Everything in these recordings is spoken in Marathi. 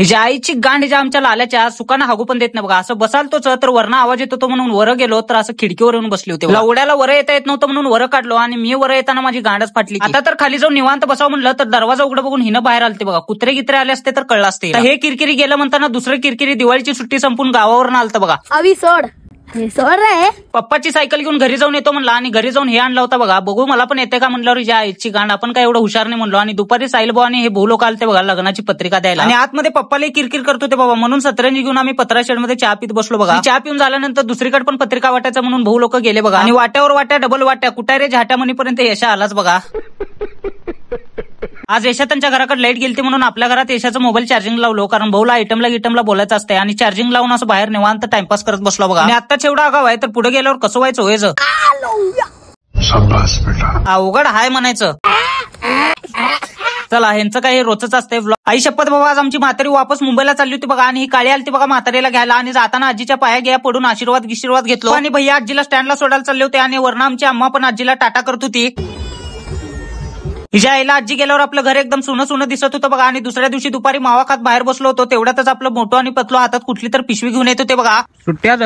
हिच्या आईची गांड हिच्या आमच्या लाल्याच्या सुकाना हागू पण देत नाही बघा. असं बसाल तोच तर वरनं आवाज येत होतो म्हणून वर गेलो तर असं खिडकीवर येऊन बसले होते. लवड्याला वर येता येत नव्हतं म्हणून वर काढलो आणि मी वर येताना माझी गांडच फाटली. आता तर खाली जाऊन निवांत बसावं म्हणलं तर दरवाजा उघडं बघून हिनं बाहेर आलते बघा. कुत्रे गित्रे आले असते तर कळलं असते. हे किरकिरी गेलं म्हणताना दुसरं किरकिरी दिवाळीची सुट्टी संपून गावावरून आलतं बघा. अवी सोड रे. पप्पाची सायकल घेऊन घरी जाऊन येतो म्हणला आणि घरी जाऊन हे आणलं होता बघा. बघू मला पण येते का म्हणल्यावर हिच्या आईची गांड. आपण काय एवढं हुशार नाही म्हणलो आणि दुपारी साईल भाऊ आणि हे भाऊ लोक आलते बघा लग्नाची पत्रिका द्यायला आणि आतमध्ये पप्पाला किरकिर करत होते बाबा. म्हणून सतरंजी घेऊन आम्ही पत्रा शेड मध्ये चहा पीत बसलो बघा. चहा पिऊन झाल्यानंतर दुसरीकडे पण पत्रिका वाटायचं म्हणून भाऊ लोक गेले बघा आणि वाट्यावर वाट्या डबल वाट्या कुठे रे झाट्या म्हणीपर्यंत यशा आलाच बघा. आज यशा त्यांच्या घराकडे लाईट गेलती म्हणून आपल्या घरात यशाचं मोबाईल चार्जिंग लावलो कारण भाऊला आयटमला बोलायचं असते आणि चार्जिंग लावून असं बाहेर निवांत टाइमपास करत बसलो बघा. आणि आत्ताच एवढा आगाव आहे तर पुढे गेल्यावर कसं व्हायचं व्हायचं. अवघड हाय म्हणायचं. चला ह्यांचं काही रोजच असतंय. आई शपथ बाबा आज आमची म्हातारी वापस मुंबईला चालली होती बघा आणि ही काळी आलती बघा म्हातारीला घ्यायला आणि जाताना आजीच्या पाया घ्या पडून आशीर्वाद घेतलो आणि भैया आजीला स्टँडला सोडायला चालले होते आणि वरनं आमची अम्मा पण आजीला टाटा करत होती. हिच्या आईला आजी गेल्यावर आपलं घर एकदम सुनं दिसत होतं बघा आणि दुसऱ्या दिवशी दुपारी मावा खात बाहेर बसलो होतो तेवढ्यातच आपलं मोठं आणि पतलो हातात कुठली तर पिशवी घेऊन येत होते बघा. सुट्ट्या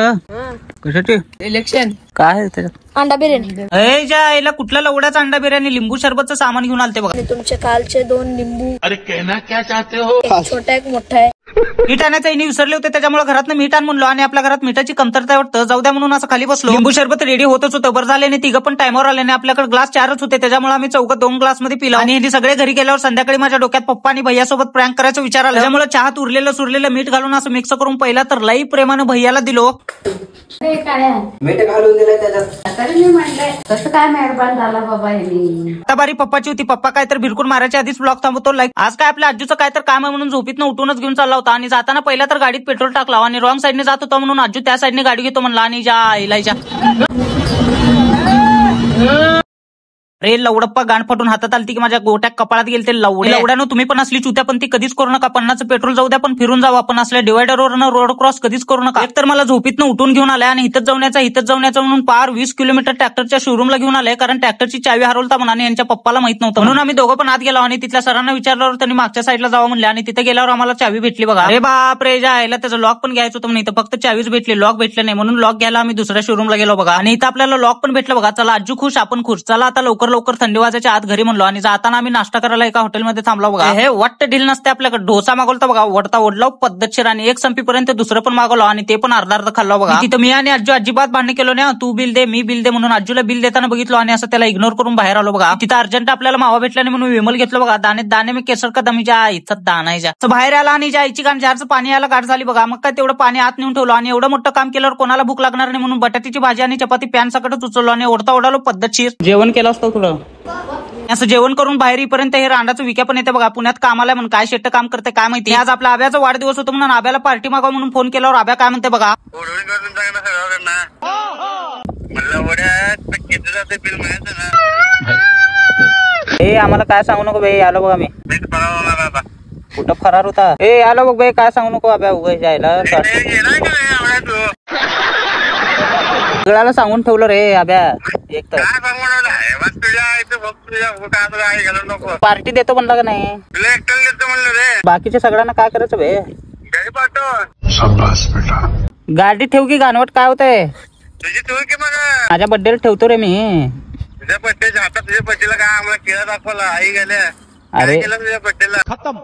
कशाची इलेक्शन काय अंडा बिर्याणी. हिच्या आईला कुठल्या लवड्याचा अंडा बिर्याणी लिंबू सरबतचं सामान घेऊन आलते बघा. तुमच्या कालचे 2 लिंबू. अरे कहना क्या चाहते हो. एक छोटा एक मोठा आहे. मीठ आणायचं हिने विसरले होते त्याच्यामुळे घरात मीठ आण म्हणलो आणि आपल्या घरात मिठाची कमतरता वाटतं जाऊ द्या म्हणून असं खाली बसलो. लिंबू सरबत रेडी होतच होतं. बरं झाले नाही तिघं पण टायमावर आले नाही. आपल्याकडे ग्लास 4च होते त्याच्यामुळे आम्ही चौघं 2 ग्लास मध्ये पिला आणि हे सगळे घरी गेल्यावर संध्याकाळी माझ्या डोक्यात पप्पा आणि भैयासोबत प्रँक करायचा विचार आला. त्यामुळे चहात उरलेलं मीठ घालून असं मिक्स करून पहिला तर लई प्रेमानं भैयाला दिलो. मीठ घालून दिलंय त्याच्यात. तरी मी म्हणलंय कसं काय मेहरबान झाला बाबा हे. आता बारी पप्पाची होती. पप्पा काय तर भिरकून मारायच्या आधीच ब्लॉग थांबवतो. लाईक आज काय आपल्या आजूचं काय तर काम आहे म्हणून झोपीतनं उठूनच घेऊन चालला होता आणि जाताना पहिला तर गाडीत पेट्रोल टाकला आणि रॉंग साईडने जात होता म्हणून आजू त्या साईडने गाडी घेतो म्हणला आणि जा आईला अरे लवडप्पा गांड फाटून हातात आलती की माझ्या गोट्या कपाळात गेले. ते लवड्यानं तुम्ही पण असली चुत्या पण ती कधीच करू नका. 50चं पेट्रोल जाऊ द्या पण फिरून जाऊ आपण. असल्या डिवायडरवरनं रोड क्रॉस कधीच करू नका. एक तर मला झोपीतनं उठून घेऊन आलाय आणि इथंच जाऊन म्हणून पार 20 किलोमीटर ट्रॅक्टरच्या शोरूमला घेऊन आलाय कारण ट्रॅक्टरची चावी हरवलता म्हणून यांच्या पप्पाला माहित नव्हतं म्हणून आम्ही दोघं पण आत गेलो आणि तिथल्या सरांना विचारल्यावर त्यांनी मागच्या साईडला जावं म्हणले आणि तिथे गेल्यावर आम्हाला चावी भेटली बघा. अरे बाप रे जायला त्याचं लॉक पण घ्यायचं होतं म्हणून फक्त चावीच भेटली. लॉक भेटलं नाही म्हणून लॉक घ्यायला आम्ही दुसऱ्या शोरूमला गेलो बघा आणि इथं आपल्याला लॉक पण भेटलं बघा. चला आजू खुश आपण खुश. चला आता लवकर थंडी वाजायच्या आत घरी म्हणलो आणि जाताना आम्ही नाश्ता करायला एका हॉटेलमध्ये थांबलो बघा. हे वाटत ढील नसते आपल्याकडे. डोसा मागवला बघा ओढला पद्धतशीर आणि एक संपीपर्यंत दुसरं पण मागवलं आणि ते पण अर्धा खाल्लो बघा. तिथं मी आणि आजू अजिबात भांडण केलो ना. तू बिल दे मी बिल दे म्हणून आजूला बिल देताना बघितलो आणि असं त्याला इग्नोर करून बाहेर आलो बघा. तिथं अर्जंट आपल्याला मावा भेटला नाही म्हणून विमल घेतलं बघा. दाणे मी केसर का दमीच्या इथं दानायच्या बाहेर आला आणि ज्या आईची गाण जारचं पाणी यायला गाठ झाली बघा. मग काय तेवढं पाणी आत नेऊन ठेवलं आणि एवढं मोठं काम केल्यावर कोणाला भूक लागणार नाही म्हणून बटाट्याची भाजी आणि चपाती पॅन सकटच उचललो आणि ओढालो पद्धतशीर. जेवण केलं असतं थोडं असं जेवण करून बाहेर येईपर्यंत हे रांडाचं विक्या पण येते बघा. पुण्यात कामाला म्हणून काय शेट्ट काम करते काय माहिती. आज आपला आब्याचा वाढदिवस होता म्हणून आब्याला पार्टी मागावं म्हणून फोन केल्यावर आब्या काय म्हणते बघा. ए आम्हाला काय सांगू नको बाई. आलो बघा मी. कुठं फरार होता. ए आलो बघ बाई काय सांगू नको आब्या उगाच जायला सगळ्याला सांगून ठेवलं रे आब्या. एक तर पार्टी देतो म्हणला का नाही. बाकीच्या सगळ्यांना काय करायचं बे. गाडी ठेव की गाणवट काय होतंय. माझ्या बर्थडेला ठेवतो रे मी. तुझ्या बड्डेच्या हातात तुझ्या बड्डेला काय आम्हाला केला दाखवला आई गेल्या. अरे तुझ्या बड्डेला खतम.